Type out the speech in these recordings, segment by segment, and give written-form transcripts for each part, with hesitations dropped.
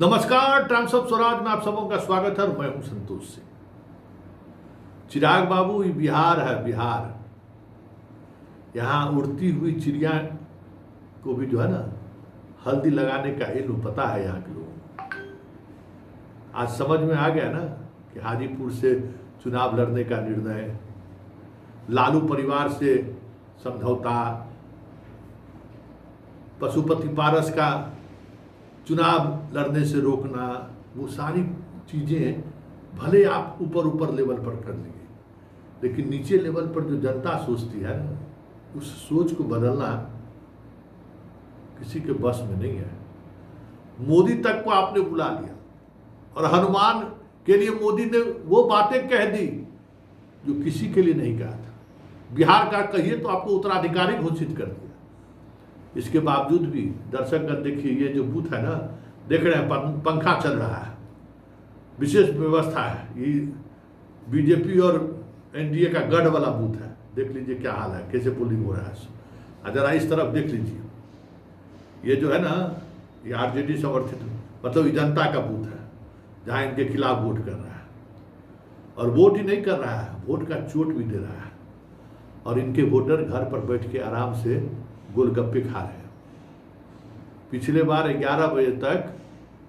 नमस्कार, times of Swaraj में आप सबों का स्वागत है और मैं हूं संतोष सिंह। चिराग बाबू, ये बिहार है, बिहार। यहाँ उड़ती हुई चिड़िया को भी जो है ना हल्दी लगाने का इल्म पता है यहाँ के लोगों को। आज समझ में आ गया ना कि हाजीपुर से चुनाव लड़ने का निर्णय, लालू परिवार से समझौता, पशुपति पारस का चुनाव लड़ने से रोकना, वो सारी चीज़ें भले आप ऊपर ऊपर लेवल पर कर लिए, लेकिन नीचे लेवल पर जो जनता सोचती है ना, उस सोच को बदलना किसी के बस में नहीं है। मोदी तक को आपने बुला लिया और हनुमान के लिए मोदी ने वो बातें कह दी जो किसी के लिए नहीं कहा था। बिहार का कहिए तो आपको उत्तराधिकारी घोषित कर दिया। इसके बावजूद भी दर्शकगण देखिए, ये जो बूथ है ना, देख रहे हैं पंखा चल रहा है, विशेष व्यवस्था है। ये बीजेपी और एनडीए का गढ़ वाला बूथ है। देख लीजिए क्या हाल है, कैसे पोलिंग हो रहा है। जरा इस तरफ देख लीजिए, ये जो है ना, ये आरजेडी समर्थित मतलब ये जनता का बूथ है, जहाँ इनके खिलाफ वोट कर रहा है। और वोट ही नहीं कर रहा है, वोट का चोट भी दे रहा है। और इनके वोटर घर पर बैठ के आराम से गोलगप्पे खा रहे हैं। पिछले बार 11 बजे तक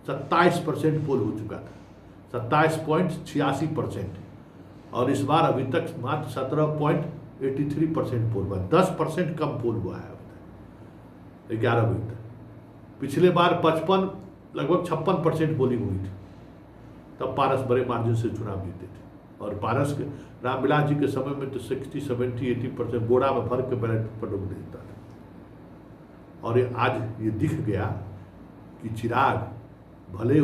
27% पोल हो चुका था, 27.86%, और इस बार अभी तक मात्र 17.83% पोल हुआ, 10% कम पोल हुआ है अभी तक 11 बजे तक। पिछले बार 55 लगभग 56% पोलिंग हुई थी, तब पारस बड़े मार्जिन से चुनाव जीते थे। और पारस के रामविलास जी के समय में तो 60, 70, 80% बोरा में भर के बैलेट पर लोग देता था। और आज ये दिख गया कि चिराग भले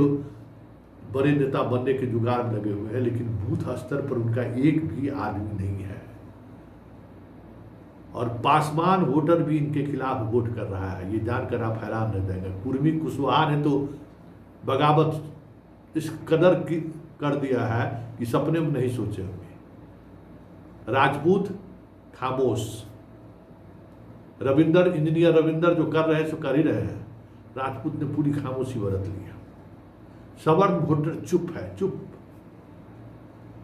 बड़े नेता बनने के जुगाड़ में लगे हुए हैं, लेकिन बूथ स्तर पर उनका एक भी आदमी नहीं है। और पासवान वोटर भी इनके खिलाफ वोट कर रहा है। ये जानकर आप हैरान रह जाएंगे। कुर्मी कुशवाहा ने तो बगावत इस कदर की कर दिया है कि सपने में नहीं सोचे होंगे। राजपूत खामोश, रविंदर, इंजीनियर रविंदर जो कर रहे हैं सो कर ही रहे हैं। राजपूत ने पूरी खामोशी बरत लिया। सवर्ण वोटर चुप है, चुप।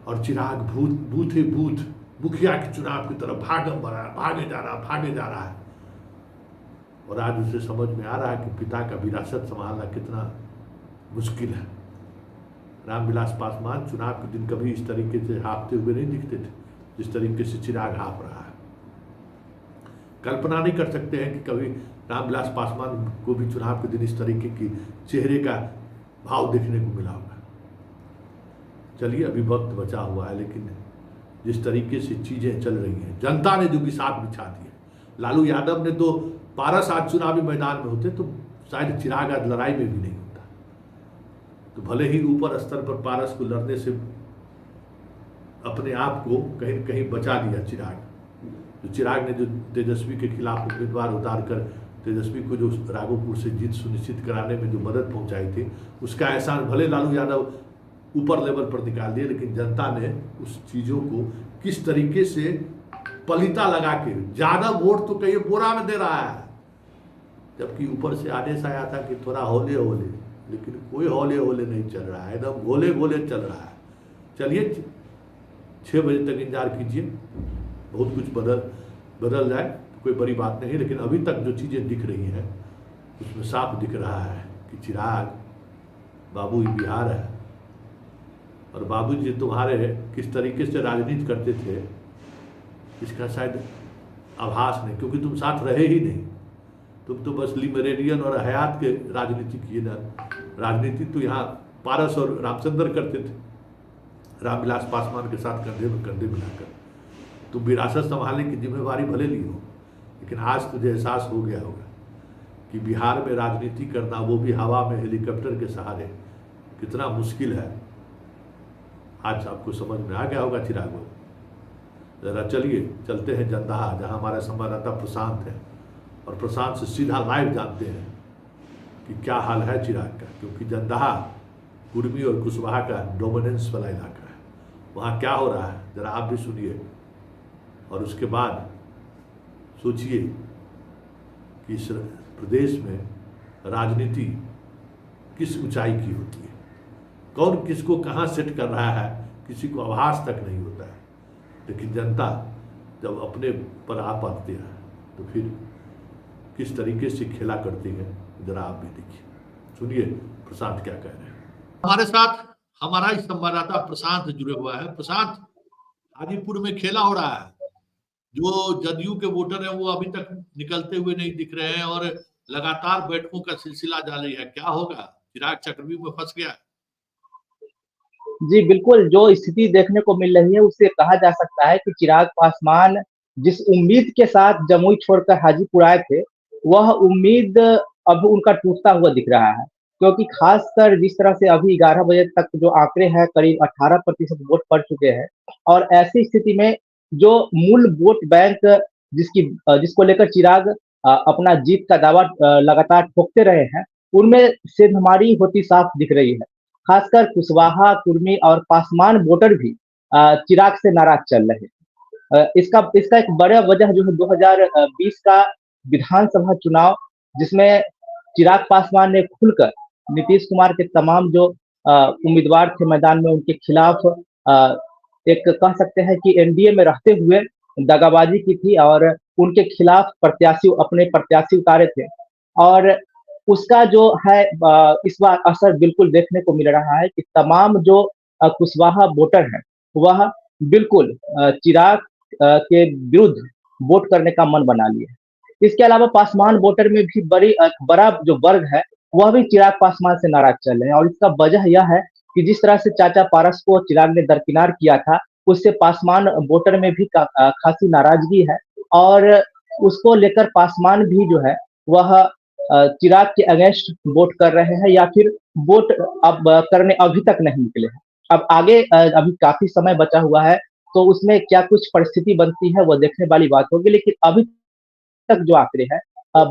और चिराग बूथ मुखिया के चुनाव की तरफ भागे जा रहा है। और आज उसे समझ में आ रहा है कि पिता का विरासत संभालना कितना मुश्किल है। रामविलास पासवान चुनाव के दिन कभी इस तरीके से हाँफते हुए नहीं दिखते थे जिस तरीके से चिराग हाँफ रहा है। कल्पना नहीं कर सकते हैं कि कभी रामविलास पासवान को भी चुनाव के दिन इस तरीके की चेहरे का भाव देखने को मिला होगा। चलिए, अभी वक्त बचा हुआ है, लेकिन जिस तरीके से चीज़ें चल रही हैं, जनता ने जो बिसात बिछा दी है। लालू यादव ने तो पारस आज चुनावी मैदान में होते तो शायद चिराग आज लड़ाई में भी नहीं होता। तो भले ही ऊपर स्तर पर पारस को लड़ने से अपने आप को कहीं न कहीं बचा लिया चिराग। चिराग ने जो तेजस्वी के खिलाफ उम्मीदवार उतारकर तेजस्वी को जो राघोपुर से जीत सुनिश्चित कराने में जो मदद पहुंचाई थी, उसका एहसान भले लालू यादव ऊपर लेवल पर निकाल दिए, लेकिन जनता ने उस चीज़ों को किस तरीके से पलीता लगा के ज़्यादा वोट तो कहीं बोरा में दे रहा है, जबकि ऊपर से आदेश आया था कि थोड़ा हौले हौले, लेकिन कोई हौले हौले नहीं चल रहा है, एकदम गोले गोले चल रहा है। चलिए, 6 बजे तक इंतजार कीजिए, बहुत कुछ बदल जाए तो कोई बड़ी बात नहीं। लेकिन अभी तक जो चीज़ें दिख रही हैं उसमें साफ दिख रहा है कि चिराग बाबू ही बिहार है। और बाबू जी तुम्हारे किस तरीके से राजनीति करते थे इसका शायद आभास नहीं, क्योंकि तुम साथ रहे ही नहीं। तुम तो बस लिबरेरियन और हयात के राजनीति किए ना। राजनीति तो यहाँ पारस और रामचंद्र करते थे, रामविलास पासवान के साथ कंधे में कंधे मिलाकर। तुम विरासत संभालने की जिम्मेवारी भले ली हो, लेकिन आज तुझे एहसास हो गया होगा कि बिहार में राजनीति करना, वो भी हवा में हेलीकॉप्टर के सहारे, कितना मुश्किल है। आज आपको समझ में आ गया होगा चिराग बाबू। जरा चलिए, चलते हैं जंदाहा, जहां हमारा संवाददाता प्रशांत है, और प्रशांत से सीधा लाइव जानते हैं कि क्या हाल है चिराग का। क्योंकि जंदाहा कुर्मी और कुशवाहा का डोमिनेंस वाला इलाका है, वहाँ क्या हो रहा है जरा आप भी सुनिए, और उसके बाद सोचिए कि इस प्रदेश में राजनीति किस ऊंचाई की होती है, कौन किसको कहाँ सेट कर रहा है किसी को आभास तक नहीं होता है। लेकिन जनता जब अपने पर आ पाते हैं तो फिर किस तरीके से खेला करती है, जरा आप भी देखिए, सुनिए प्रशांत क्या कह रहे हैं। हमारे साथ हमारा ही संवाददाता प्रशांत जुड़े हुआ है। प्रशांत, हाजीपुर में खेला हो रहा है, जो जदयू के वोटर हैं वो अभी तक निकलते हुए नहीं दिख रहे हैं और लगातार बैठकों का सिलसिला जारी है। क्या होगा? चिराग चक्रव्यूह में फंस गया। जी बिल्कुल, जो स्थिति देखने को मिल रही है उससे कहा जा सकता है कि चिराग पासवान जिस उम्मीद के साथ जमुई छोड़कर हाजीपुर आए थे, वह उम्मीद अब उनका टूटता हुआ दिख रहा है। क्योंकि खासकर जिस तरह से अभी 11 बजे तक जो आंकड़े हैं करीब 18% वोट पड़ चुके हैं और ऐसी स्थिति में जो मूल वोट बैंक जिसको लेकर चिराग अपना जीत का दावा लगातार ठोकते रहे हैं, उनमें सेंधमारी होती साफ दिख रही है। खासकर कुशवाहा, कुर्मी और पासवान वोटर भी चिराग से नाराज चल रहे हैं। इसका इसका एक बड़ा वजह जो है 2020 का विधानसभा चुनाव, जिसमें चिराग पासवान ने खुलकर नीतीश कुमार के तमाम जो उम्मीदवार थे मैदान में उनके खिलाफ एक कह सकते हैं कि एनडीए में रहते हुए दगाबाजी की थी और उनके खिलाफ अपने प्रत्याशी उतारे थे। और उसका जो है इस बार असर बिल्कुल देखने को मिल रहा है कि तमाम जो कुशवाहा वोटर हैं वह बिल्कुल चिराग के विरुद्ध वोट करने का मन बना लिए। इसके अलावा पासवान वोटर में भी बड़ा जो वर्ग है वह भी चिराग पासवान से नाराज चल रहे हैं और इसका वजह यह है कि जिस तरह से चाचा पारस को चिराग ने दरकिनार किया था, उससे पासवान वोटर में भी खासी नाराजगी है और उसको लेकर पासवान भी जो है वह चिराग के अगेंस्ट वोट कर रहे हैं या फिर वोट अब करने अभी तक नहीं निकले हैं। अब आगे अभी काफी समय बचा हुआ है तो उसमें क्या कुछ परिस्थिति बनती है वो देखने वाली बात होगी। लेकिन अभी तक जो आंकड़े हैं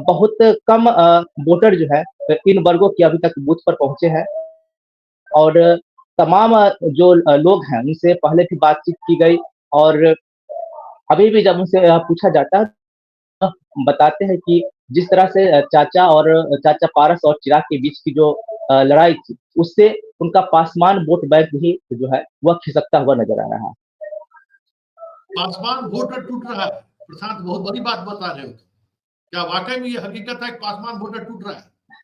बहुत कम वोटर जो है इन वर्गों के अभी तक बूथ पर पहुंचे हैं और तमाम जो लोग हैं उनसे पहले भी बातचीत की गई और अभी भी जब उनसे पूछा जाता है बताते हैं कि जिस तरह से चाचा पारस और चिराग के बीच की जो लड़ाई थी उससे उनका पासवान वोट बैंक भी जो है वह खिसकता हुआ नजर आ रहा है। पासवान वोटर टूट रहा है। प्रशांत, बहुत बड़ी बात बता रहे हो। क्या वाकई में ये हकीकत है कि पासवान वोटर टूट रहा है?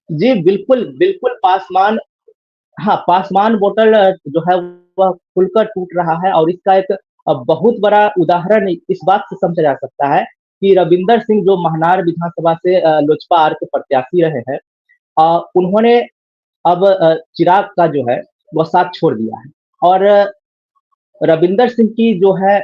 जी बिल्कुल बिल्कुल, पासवान वोटर जो है वह खुलकर टूट रहा है और इसका एक बहुत बड़ा उदाहरण इस बात से समझा जा सकता है कि रविंदर सिंह जो महनार विधानसभा से लोजपा आर के प्रत्याशी रहे हैं, उन्होंने अब चिराग का जो है वह साथ छोड़ दिया है और रविंदर सिंह की जो है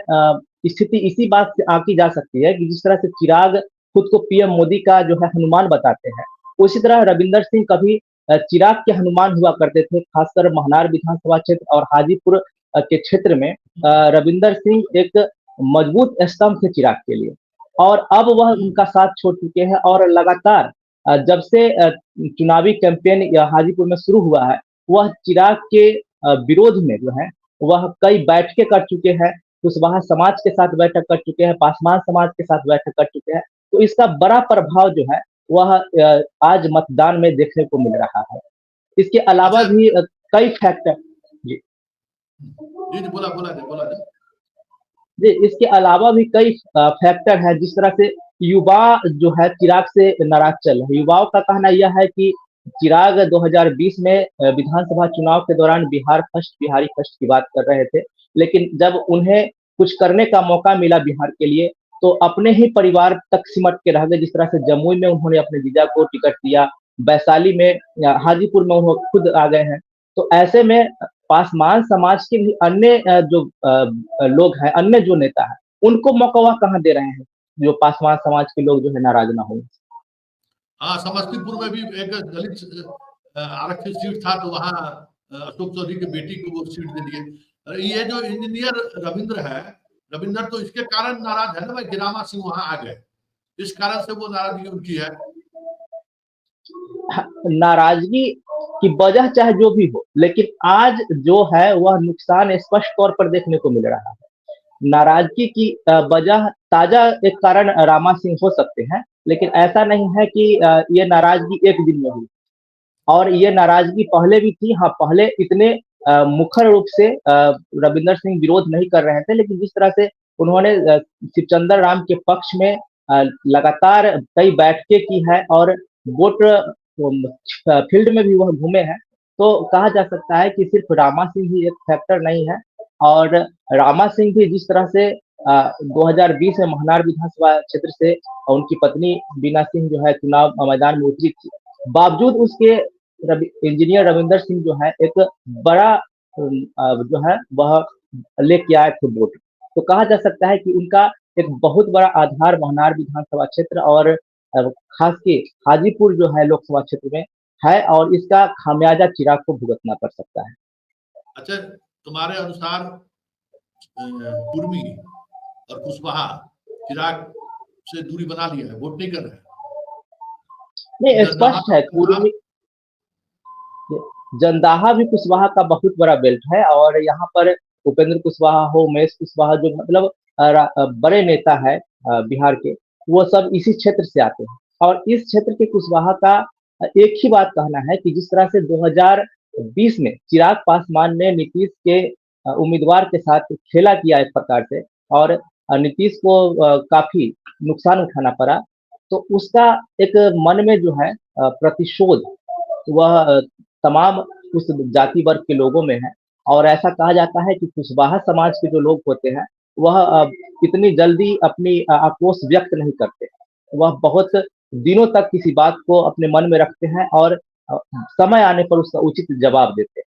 स्थिति इसी बात से आंकी जा सकती है कि जिस तरह से चिराग खुद को पीएम मोदी का जो है हनुमान बताते हैं, उसी तरह रविंदर सिंह कभी चिराग के हनुमान हुआ करते थे। खासकर महनार विधानसभा क्षेत्र और हाजीपुर के क्षेत्र में रविंदर सिंह एक मजबूत स्तंभ थे चिराग के लिए और अब वह उनका साथ छोड़ चुके हैं और लगातार जब से चुनावी कैंपेन हाजीपुर में शुरू हुआ है वह चिराग के विरोध में जो है वह कई बैठकें कर चुके हैं, कुशवाहा समाज के साथ बैठक कर चुके हैं, पासवान समाज के साथ बैठक कर चुके हैं। तो इसका बड़ा प्रभाव जो है वह आज मतदान में देखने को मिल रहा है। इसके अलावा भी कई फैक्टर जी जी बोला बोला दे बोला दे। जी, इसके अलावा भी कई फैक्टर है जिस तरह से युवा जो है चिराग से नाराज चल रहे हैं। युवाओं का कहना यह है कि चिराग 2020 में विधानसभा चुनाव के दौरान बिहारी फर्स्ट की बात कर रहे थे, लेकिन जब उन्हें कुछ करने का मौका मिला बिहार के लिए तो अपने ही परिवार तक सिमट के रह गए। जिस तरह से जमुई में उन्होंने अपने जीजा को टिकट दिया, वैशाली में हाजीपुर में उन्होंने खुद आ गए हैं। तो ऐसे में पासवान समाज के भी अन्य जो लोग हैं, अन्य जो नेता है, उनको मौका वह कहाँ दे रहे हैं जो पासवान समाज के लोग जो है नाराज ना हो। हाँ, समस्तीपुर में भी एक दलित आरक्षित सीट था तो वहाँ अशोक चौधरी की बेटी को वो सीट दे दिए। ये जो इंजीनियर रविंद्र है, रविंद्र तो इसके कारण नाराज है ना भाई, गिरामा सिंह वहां आ गए, इस कारण से वो नाराजगी उनकी है। नाराजगी की वजह चाहे जो भी हो, लेकिन आज जो है वह नुकसान स्पष्ट तौर पर देखने को मिल रहा है। नाराजगी की वजह ताजा एक कारण रामा सिंह हो सकते हैं, लेकिन ऐसा नहीं है कि ये नाराजगी एक दिन में हुई। और ये नाराजगी पहले भी थी। हाँ, पहले इतने मुखर रूप से रविंदर सिंह विरोध नहीं कर रहे थे, लेकिन जिस तरह से उन्होंने शिवचंद्र राम के पक्ष में लगातार कई बैठकें की है और वोट फील्ड में भी वह घूमे हैं, तो कहा जा सकता है कि सिर्फ रामा सिंह ही एक फैक्टर नहीं है। और रामा सिंह भी जिस तरह से 2020 में महनार विधानसभा क्षेत्र से उनकी पत्नी बीना सिंह जो है चुनाव मैदान में उतरी थी, बावजूद उसके इंजीनियर रविंदर सिंह जो है एक बड़ा जो है वह लेके आए थे वोट। तो कहा जा सकता है कि उनका एक बहुत बड़ा आधार महनार विधानसभा क्षेत्र और खास के हाजीपुर जो है लोकसभा क्षेत्र में है, और इसका खामियाजा चिराग को भुगतना पड़ सकता है। अच्छा, तुम्हारे अनुसार कुर्मी और कुशवाहा चिराग से दूरी बना लिया है, वोट नहीं कर रहे हैं? नहीं, स्पष्ट है कुर्मी जंदाहा भी कुशवाहा का बहुत बड़ा बेल्ट है, और यहाँ पर उपेंद्र कुशवाहा हो, उमेश कुशवाहा, जो मतलब बड़े नेता है बिहार के, वो सब इसी क्षेत्र से आते हैं। और इस क्षेत्र के कुशवाहा का एक ही बात कहना है कि जिस तरह से 2020 में चिराग पासवान ने नीतीश के उम्मीदवार के साथ खेला किया एक प्रकार से, और नीतीश को काफी नुकसान उठाना पड़ा, तो उसका एक मन में जो है प्रतिशोध वह तमाम उस जाति वर्ग के लोगों में है। और ऐसा कहा जाता है कि कुशवाहा समाज के जो लोग होते हैं वह इतनी जल्दी अपनी आक्रोश व्यक्त नहीं करते, वह बहुत दिनों तक किसी बात को अपने मन में रखते हैं और समय आने पर उसका उचित जवाब देते हैं।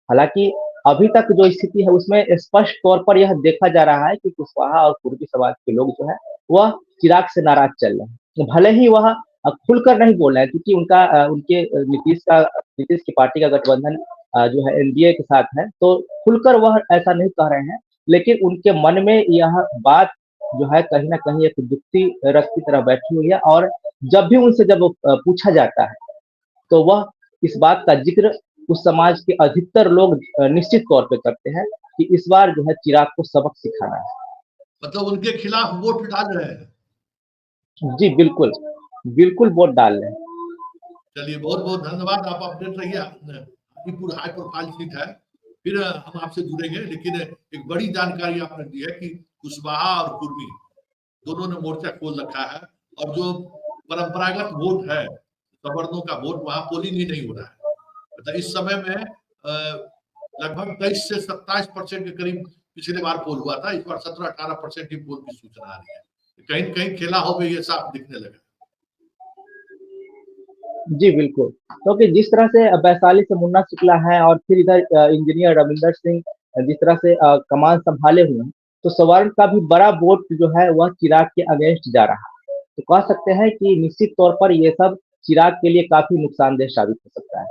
हालांकि अभी तक जो स्थिति है उसमें स्पष्ट तौर पर यह देखा जा रहा है कि कुशवाहा और कुर्मी समाज के लोग जो है वह चिराग से नाराज चल रहे हैं। भले ही वह खुलकर नहीं बोल रहे हैं, क्योंकि उनके नीतीश की पार्टी का गठबंधन जो है एनडीए के साथ है, तो खुलकर वह ऐसा नहीं कह रहे हैं, लेकिन उनके मन में यह बात जो है कहीं ना कहीं एक दुखती रस की तरह बैठी हुई है। और जब भी उनसे जब पूछा जाता है तो वह इस बात का जिक्र उस समाज के अधिकतर लोग निश्चित तौर पे करते हैं कि इस बार जो है चिराग को सबक सिखाना है। मतलब उनके खिलाफ वोट डाल रहे हैं? जी बिल्कुल, बिल्कुल वोट डाल रहे हैं। चलिए, बहुत बहुत धन्यवाद, आप अपडेट रहिए। हाजीपुर हाई प्रोफाइल सीट है, फिर हम आपसे जुड़ेंगे। लेकिन एक बड़ी जानकारी आपने दी है कि कुशवाहा और कुर्मी दोनों ने मोर्चा खोल रखा है, और जो परंपरागत वोट है, सवर्णों का वोट, वहां पोलिंग ही नहीं हो रहा है। मतलब इस समय में लगभग 23 से 27% के करीब पिछले बार पोल हुआ था, इस बार 17-18% ही पोल की सूचना आ रही है। कहीं कहीं खेला हो गई, ये साफ दिखने लगा। जी बिल्कुल, क्योंकि जिस तरह से वैशाली से मुन्ना शुक्ला है और फिर इधर इंजीनियर रविंदर सिंह जिस तरह से कमान संभाले हुए हैं, तो सवर्ण का भी बड़ा वोट जो है वह चिराग के अगेंस्ट जा रहा है। तो कह सकते हैं कि निश्चित तौर पर ये सब चिराग के लिए काफी नुकसानदेह साबित हो सकता है।